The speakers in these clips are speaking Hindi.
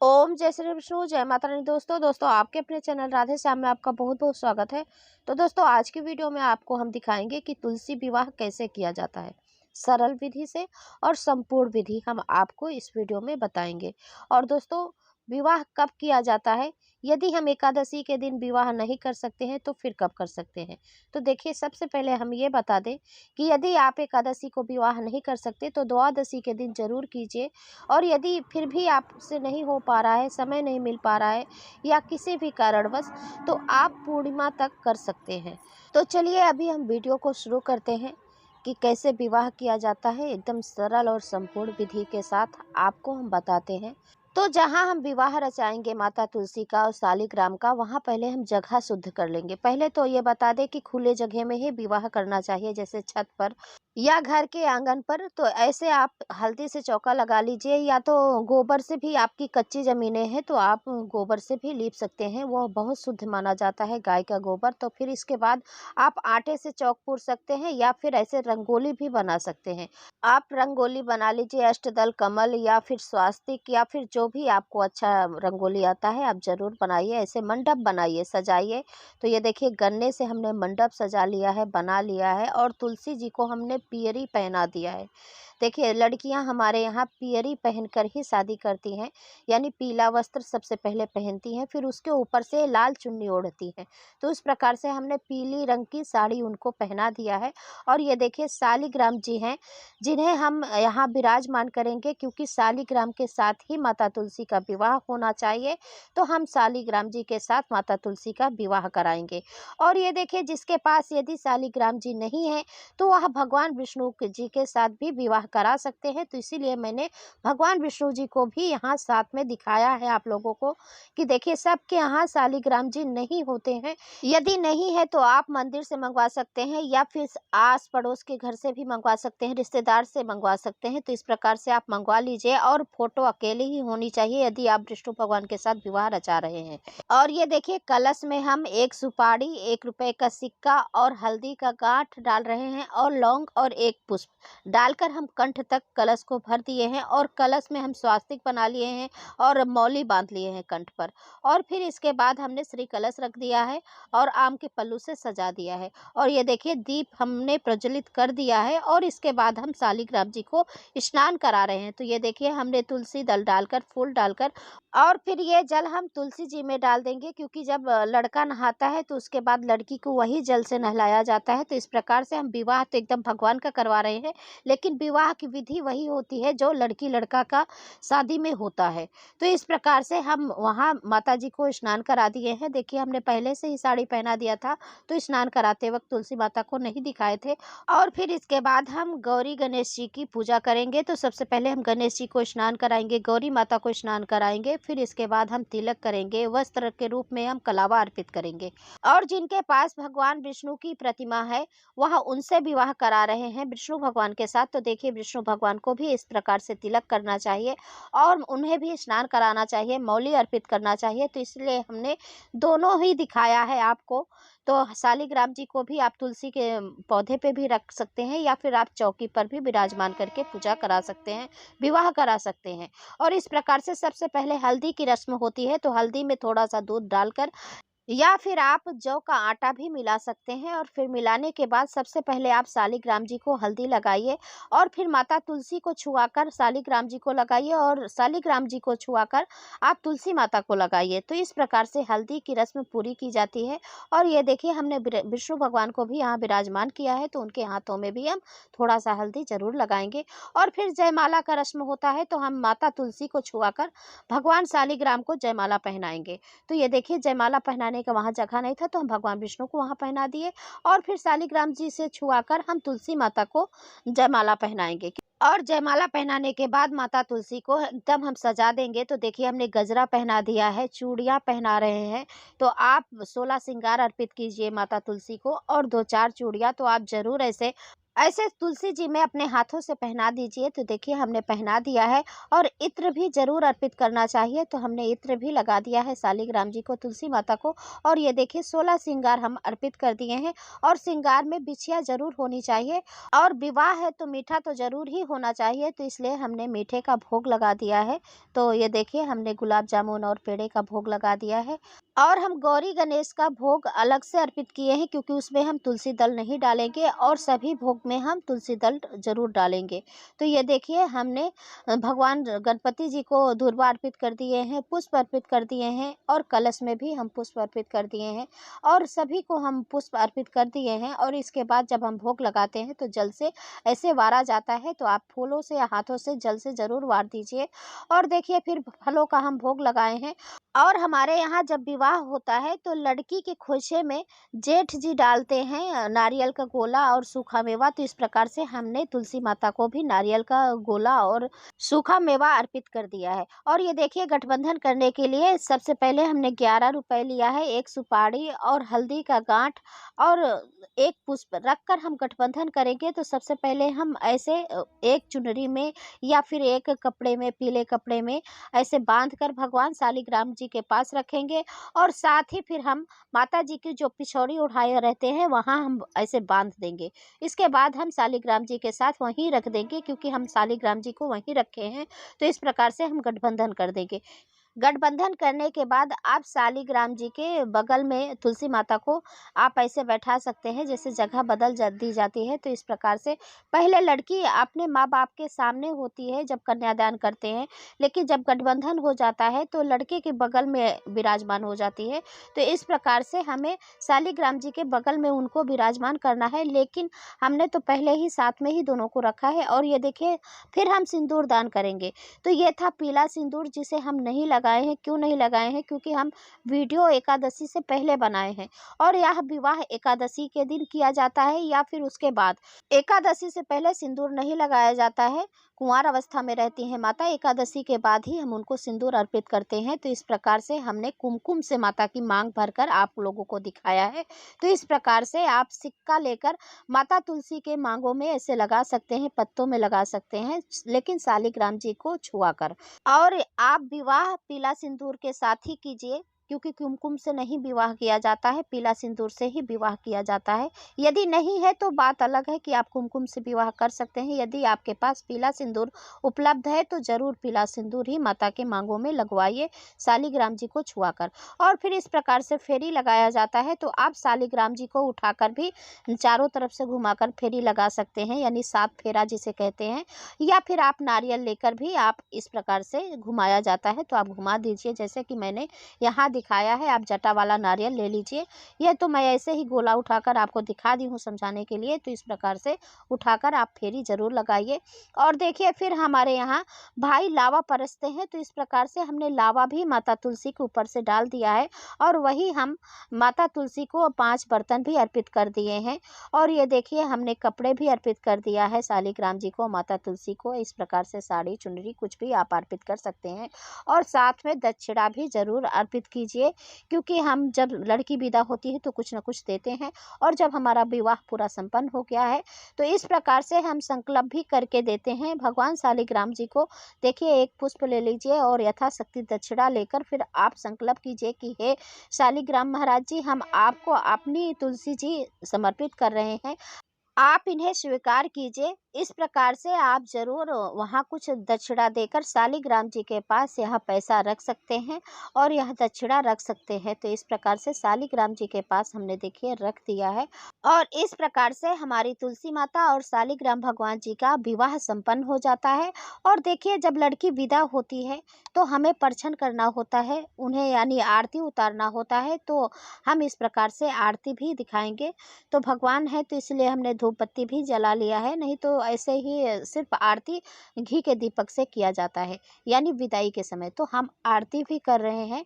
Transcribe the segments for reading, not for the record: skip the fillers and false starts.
ओम जय श्री विष्णु जय माता रानी। दोस्तों आपके अपने चैनल राधे श्याम में आपका बहुत बहुत स्वागत है। तो दोस्तों आज की वीडियो में आपको हम दिखाएंगे कि तुलसी विवाह कैसे किया जाता है, सरल विधि से और संपूर्ण विधि हम आपको इस वीडियो में बताएंगे। और दोस्तों विवाह कब किया जाता है, यदि हम एकादशी के दिन विवाह नहीं कर सकते हैं तो फिर कब कर सकते हैं। तो देखिए, सबसे पहले हम ये बता दें कि यदि आप एकादशी को विवाह नहीं कर सकते तो द्वादशी के दिन जरूर कीजिए। और यदि फिर भी आपसे नहीं हो पा रहा है, समय नहीं मिल पा रहा है या किसी भी कारणवश, तो आप पूर्णिमा तक कर सकते हैं। तो चलिए अभी हम वीडियो को शुरू करते हैं कि कैसे विवाह किया जाता है। एकदम सरल और संपूर्ण विधि के साथ आपको हम बताते हैं। तो जहाँ हम विवाह रचाएंगे माता तुलसी का और शालिग्राम का, वहाँ पहले हम जगह शुद्ध कर लेंगे। पहले तो ये बता दें कि खुले जगह में ही विवाह करना चाहिए, जैसे छत पर या घर के आंगन पर। तो ऐसे आप हल्दी से चौका लगा लीजिए, या तो गोबर से भी, आपकी कच्ची ज़मीनें हैं तो आप गोबर से भी लीप सकते हैं, वो बहुत शुद्ध माना जाता है, गाय का गोबर। तो फिर इसके बाद आप आटे से चौक पूर सकते हैं या फिर ऐसे रंगोली भी बना सकते हैं। आप रंगोली बना लीजिए, अष्टदल कमल या फिर स्वास्तिक या फिर जो भी आपको अच्छा रंगोली आता है आप ज़रूर बनाइए। ऐसे मंडप बनाइए, सजाइए। तो ये देखिए, गन्ने से हमने मंडप सजा लिया है, बना लिया है, और तुलसी जी को हमने पियरी पहना दिया है। देखिए, लड़कियां हमारे यहाँ पियरी पहनकर ही शादी करती हैं, यानी पीला वस्त्र सबसे पहले पहनती हैं, फिर उसके ऊपर से लाल चुन्नी ओढ़ती हैं। तो इस प्रकार से हमने पीली रंग की साड़ी उनको पहना दिया है। और ये देखिए, शालिग्राम जी हैं जिन्हें हम यहाँ विराजमान करेंगे, क्योंकि शालिग्राम के साथ ही माता तुलसी का विवाह होना चाहिए। तो हम शालिग्राम जी के साथ माता तुलसी का विवाह कराएंगे। और ये देखिए, जिसके पास यदि शालिग्राम जी नहीं है तो वह भगवान विष्णु जी के साथ भी विवाह करा सकते हैं। तो इसीलिए मैंने भगवान विष्णु जी को भी यहाँ साथ में दिखाया है आप लोगों को, कि देखिए सबके यहाँ शालिग्राम जी नहीं होते हैं। यदि नहीं है तो आप मंदिर से मंगवा सकते हैं या फिर आस पड़ोस के घर से भी मंगवा सकते हैं, रिश्तेदार से मंगवा सकते हैं। तो इस प्रकार से आप मंगवा लीजिए। और फोटो अकेले ही होनी चाहिए यदि आप विष्णु भगवान के साथ विवाह रचा रहे हैं। और ये देखिए, कलश में हम एक सुपारी, 1 रुपए का सिक्का और हल्दी का गांठ डाल रहे हैं, और लौंग और एक पुष्प डालकर हम कंठ तक कलश को भर दिए हैं। और कलश में हम स्वास्तिक बना लिए हैं और मौली बांध लिए हैं कंठ पर। और फिर इसके बाद हमने श्री कलश रख दिया है और आम के पल्लू से सजा दिया है। और ये देखिए, दीप हमने प्रज्वलित कर दिया है। और इसके बाद हम शालिग्राम जी को स्नान करा रहे हैं। तो ये देखिए, हमने तुलसी दल डालकर, फूल डालकर, और फिर ये जल हम तुलसी जी में डाल देंगे, क्योंकि जब लड़का नहाता है तो उसके बाद लड़की को वही जल से नहलाया जाता है। तो इस प्रकार से हम विवाह तो एकदम भगवान का करवा रहे हैं, लेकिन विवाह की विधि वही होती है जो लड़की लड़का का शादी में होता है। तो इस प्रकार से हम वहाँ माता जी को स्नान करा दिए हैं। देखिए, हमने पहले से ही साड़ी पहना दिया था, तो स्नान कराते वक्त तुलसी माता को नहीं दिखाए थे। और फिर इसके बाद हम गौरी गणेश जी की पूजा करेंगे। तो सबसे पहले हम गणेश जी को स्नान कराएंगे, गौरी माता को स्नान कराएंगे, फिर इसके बाद हम तिलक करेंगे, वस्त्र के रूप में हम कलावा अर्पित करेंगे। और जिनके पास भगवान विष्णु की प्रतिमा है वह उनसे विवाह करा रहे हैं विष्णु भगवान के साथ। तो देखिए, विष्णु भगवान को भी इस प्रकार से तिलक करना चाहिए और उन्हें भी स्नान कराना चाहिए, मौली अर्पित करना चाहिए। तो इसलिए हमने दोनों ही दिखाया है आपको। तो शालिग्राम जी को भी आप तुलसी के पौधे पे भी रख सकते हैं या फिर आप चौकी पर भी विराजमान करके पूजा करा सकते हैं, विवाह करा सकते हैं। और इस प्रकार से सबसे पहले हल्दी की रस्म होती है। तो हल्दी में थोड़ा सा दूध डालकर या फिर आप जौ का आटा भी मिला सकते हैं। और फिर मिलाने के बाद सबसे पहले आप शालिग्राम जी को हल्दी लगाइए, और फिर माता तुलसी को छुआकर शालिग्राम जी को लगाइए, और शालिग्राम जी को छुआकर आप तुलसी माता को लगाइए। तो इस प्रकार से हल्दी की रस्म पूरी की जाती है। और ये देखिए, हमने विष्णु भगवान को भी यहाँ विराजमान किया है, तो उनके हाथों में भी हम थोड़ा सा हल्दी जरूर लगाएंगे। और फिर जयमाला का रस्म होता है, तो हम माता तुलसी को छुआकर भगवान शालिग्राम को जयमाला पहनाएंगे। तो ये देखिए, जयमाला पहनाने का वहाँ जगह नहीं था, तो हम भगवान विष्णु को वहाँ पहना दिए। और फिर शालिग्राम जी से छुआकर हम तुलसी माता को जयमाला पहनाएंगे। और जयमाला पहनाने के बाद माता तुलसी को एकदम हम सजा देंगे। तो देखिए, हमने गजरा पहना दिया है, चूड़ियाँ पहना रहे हैं। तो आप 16 श्रृंगार अर्पित कीजिए माता तुलसी को, और 2-4 चूड़ियाँ तो आप जरूर ऐसे ऐसे तुलसी जी में अपने हाथों से पहना दीजिए। तो देखिए हमने पहना दिया है और इत्र भी ज़रूर अर्पित करना चाहिए। तो हमने इत्र भी लगा दिया है शालिग्राम जी को, तुलसी माता को। और ये देखिए 16 श्रृंगार हम अर्पित कर दिए हैं। और श्रृंगार में बिछिया ज़रूर होनी चाहिए और विवाह है तो मीठा तो ज़रूर ही होना चाहिए। तो इसलिए हमने मीठे का भोग लगा दिया है। तो ये देखिए हमने गुलाब जामुन और पेड़े का भोग लगा दिया है। और हम गौरी गणेश का भोग अलग से अर्पित किए हैं, क्योंकि उसमें हम तुलसी दल नहीं डालेंगे और सभी भोग में हम तुलसी दल ज़रूर डालेंगे। तो ये देखिए हमने भगवान गणपति जी को दूर्वा अर्पित कर दिए हैं, पुष्प अर्पित कर दिए हैं और कलश में भी हम पुष्प अर्पित कर दिए हैं और सभी को हम पुष्प अर्पित कर दिए हैं। और इसके बाद जब हम भोग लगाते हैं तो जल से ऐसे वारा जाता है। तो आप फूलों से या हाथों से जल से ज़रूर वार दीजिए। और देखिए फिर फलों का हम भोग लगाए हैं। और हमारे यहाँ जब विवाह होता है तो लड़की के खोचे में जेठ जी डालते हैं नारियल का गोला और सूखा मेवा। तो इस प्रकार से हमने तुलसी माता को भी नारियल का गोला और सूखा मेवा अर्पित कर दिया है। और ये देखिए गठबंधन करने के लिए सबसे पहले हमने 11 रुपए लिया है, एक सुपारी और हल्दी का गांठ और एक पुष्प रखकर हम गठबंधन करेंगे। तो सबसे पहले हम ऐसे एक चुनरी में या फिर एक कपड़े में, पीले कपड़े में ऐसे बांध कर भगवान शालिग्राम जी के पास रखेंगे। और साथ ही फिर हम माता जी की जो पिछौड़ी उठाए रहते हैं वहाँ हम ऐसे बांध देंगे। इसके बाद हम शालिग्राम जी के साथ वहीं रख देंगे, क्योंकि हम शालिग्राम जी को वहीं रखे हैं। तो इस प्रकार से हम गठबंधन कर देंगे। गठबंधन करने के बाद आप शालिग्राम जी के बगल में तुलसी माता को आप ऐसे बैठा सकते हैं, जैसे जगह दी जाती है। तो इस प्रकार से पहले लड़की अपने माँ बाप के सामने होती है जब कन्यादान करते हैं, लेकिन जब गठबंधन हो जाता है तो लड़के के बगल में विराजमान हो जाती है। तो इस प्रकार से हमें शालिग्राम जी के बगल में उनको विराजमान करना है, लेकिन हमने तो पहले ही साथ में ही दोनों को रखा है। और ये देखिए फिर हम सिंदूर दान करेंगे। तो ये था पीला सिंदूर, जिसे हम नहीं लगाए हैं। क्यों नहीं लगाए हैं? क्योंकि हम वीडियो एकादशी से पहले बनाए हैं और यह विवाह एकादशी के दिन किया जाता है या फिर उसके बाद। एकादशी से पहले सिंदूर नहीं लगाया जाता है। कुंवार अवस्था में रहती हैं माता, एकादशी के बाद ही हम उनको सिंदूर अर्पित करते हैं। तो इस प्रकार से हमने कुमकुम से माता की मांग भरकर आप लोगों को दिखाया है। तो इस प्रकार से आप सिक्का लेकर माता तुलसी के मांगों में ऐसे लगा सकते हैं, पत्तों में लगा सकते हैं, लेकिन शालिग्राम जी को छुआ कर। और आप विवाह पीला सिंदूर के साथ ही कीजिए, क्योंकि कुमकुम से नहीं विवाह किया जाता है, पीला सिंदूर से ही विवाह किया जाता है। यदि नहीं है तो बात अलग है कि आप कुमकुम से विवाह कर सकते हैं। यदि आपके पास पीला सिंदूर उपलब्ध है तो ज़रूर पीला सिंदूर ही माता के मांगों में लगवाइए शालिग्राम जी को छुआकर। और फिर इस प्रकार से फेरी लगाया जाता है। तो आप शालिग्राम जी को उठाकर भी चारों तरफ से घुमाकर फेरी लगा सकते हैं, यानी 7 फेरा जिसे कहते हैं। या फिर आप नारियल लेकर भी आप इस प्रकार से घुमाया जाता है तो आप घुमा दीजिए, जैसे कि मैंने यहाँ दिखाया है। आप जटा वाला नारियल ले लीजिए। यह तो मैं ऐसे ही गोला उठाकर आपको दिखा दी हूँ समझाने के लिए। तो इस प्रकार से उठाकर आप फेरी ज़रूर लगाइए। और देखिए फिर हमारे यहाँ भाई लावा परसते हैं। तो इस प्रकार से हमने लावा भी माता तुलसी के ऊपर से डाल दिया है और वही हम माता तुलसी को 5 बर्तन भी अर्पित कर दिए हैं। और ये देखिए हमने कपड़े भी अर्पित कर दिया है शालिग्राम जी को, माता तुलसी को। इस प्रकार से साड़ी, चुनरी कुछ भी आप अर्पित कर सकते हैं। और साथ में दक्षिणा भी ज़रूर अर्पित कीजिए, क्योंकि हम जब लड़की विदा होती है तो कुछ न कुछ देते हैं। और जब हमारा विवाह पूरा संपन्न हो गया है तो इस प्रकार से हम संकल्प भी करके देते हैं भगवान शालिग्राम जी को। देखिए एक पुष्प ले लीजिए और यथाशक्ति दक्षिणा लेकर फिर आप संकल्प कीजिए कि हे शालिग्राम महाराज जी, हम आपको अपनी तुलसी जी समर्पित कर रहे हैं, आप इन्हें स्वीकार कीजिए। इस प्रकार से आप ज़रूर वहाँ कुछ दक्षिणा देकर शालिग्राम जी के पास यह पैसा रख सकते हैं और यह दक्षिणा रख सकते हैं। तो इस प्रकार से शालिग्राम जी के पास हमने देखिए रख दिया है। और इस प्रकार से हमारी तुलसी माता और शालिग्राम भगवान जी का विवाह संपन्न हो जाता है। और देखिए जब लड़की विदा होती है तो हमें परछन करना होता है उन्हें, यानी आरती उतारना होता है। तो हम इस प्रकार से आरती भी दिखाएंगे। तो भगवान है तो इसलिए हमने धूप बत्ती भी जला लिया है, नहीं तो ऐसे ही सिर्फ आरती घी के दीपक से किया जाता है, यानी विदाई के समय। तो हम आरती भी कर रहे हैं।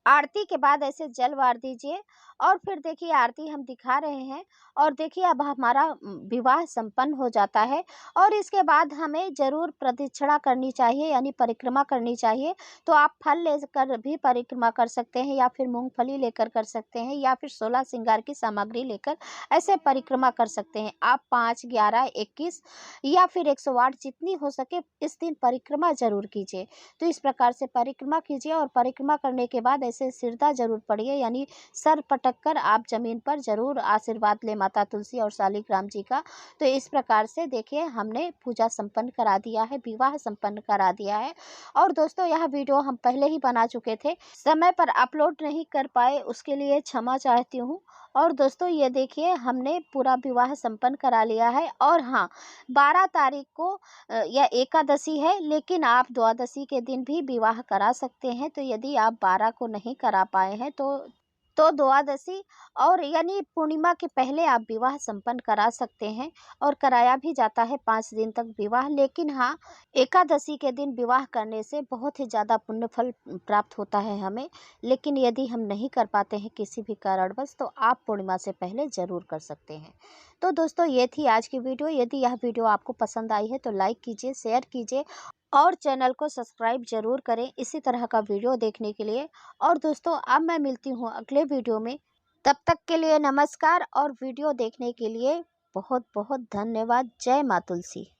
आरती के बाद ऐसे जल वार दीजिए और फिर देखिए आरती हम दिखा रहे हैं और देखिए अब हमारा विवाह संपन्न हो जाता है। और इसके बाद हमें ज़रूर प्रदक्षिणा करनी चाहिए, यानी परिक्रमा करनी चाहिए। तो आप फल लेकर भी परिक्रमा कर सकते हैं, या फिर मूंगफली लेकर कर सकते हैं, या फिर 16 श्रृंगार की सामग्री लेकर ऐसे परिक्रमा कर सकते हैं। आप 5, 11, 21 या फिर 108 जितनी हो सके इस दिन परिक्रमा जरूर कीजिए। तो इस प्रकार से परिक्रमा कीजिए और परिक्रमा करने के बाद ऐसे सिरदा जरूर पड़िए, यानी सर पटक कर आप जमीन पर जरूर आशीर्वाद ले माता तुलसी और शालिग्राम जी का। तो इस प्रकार से देखिए हमने पूजा संपन्न करा दिया है, विवाह संपन्न करा दिया है। और दोस्तों यह वीडियो हम पहले ही बना चुके थे, समय पर अपलोड नहीं कर पाए, उसके लिए क्षमा चाहती हूँ। और दोस्तों ये देखिए हमने पूरा विवाह संपन्न करा लिया है। और हाँ, 12 तारीख को या एकादशी है, लेकिन आप द्वादशी के दिन भी विवाह करा सकते हैं। तो यदि आप 12 को नहीं करा पाए हैं तो द्वादशी और यानी पूर्णिमा के पहले आप विवाह संपन्न करा सकते हैं। और कराया भी जाता है 5 दिन तक विवाह। लेकिन हाँ, एकादशी के दिन विवाह करने से बहुत ही ज़्यादा पुण्य फल प्राप्त होता है हमें। लेकिन यदि हम नहीं कर पाते हैं किसी भी कारणवश, तो आप पूर्णिमा से पहले ज़रूर कर सकते हैं। तो दोस्तों ये थी आज की वीडियो। यदि यह वीडियो आपको पसंद आई है तो लाइक कीजिए, शेयर कीजिए और चैनल को सब्सक्राइब ज़रूर करें इसी तरह का वीडियो देखने के लिए। और दोस्तों अब मैं मिलती हूँ अगले वीडियो में, तब तक के लिए नमस्कार। और वीडियो देखने के लिए बहुत बहुत धन्यवाद। जय माँ तुलसी।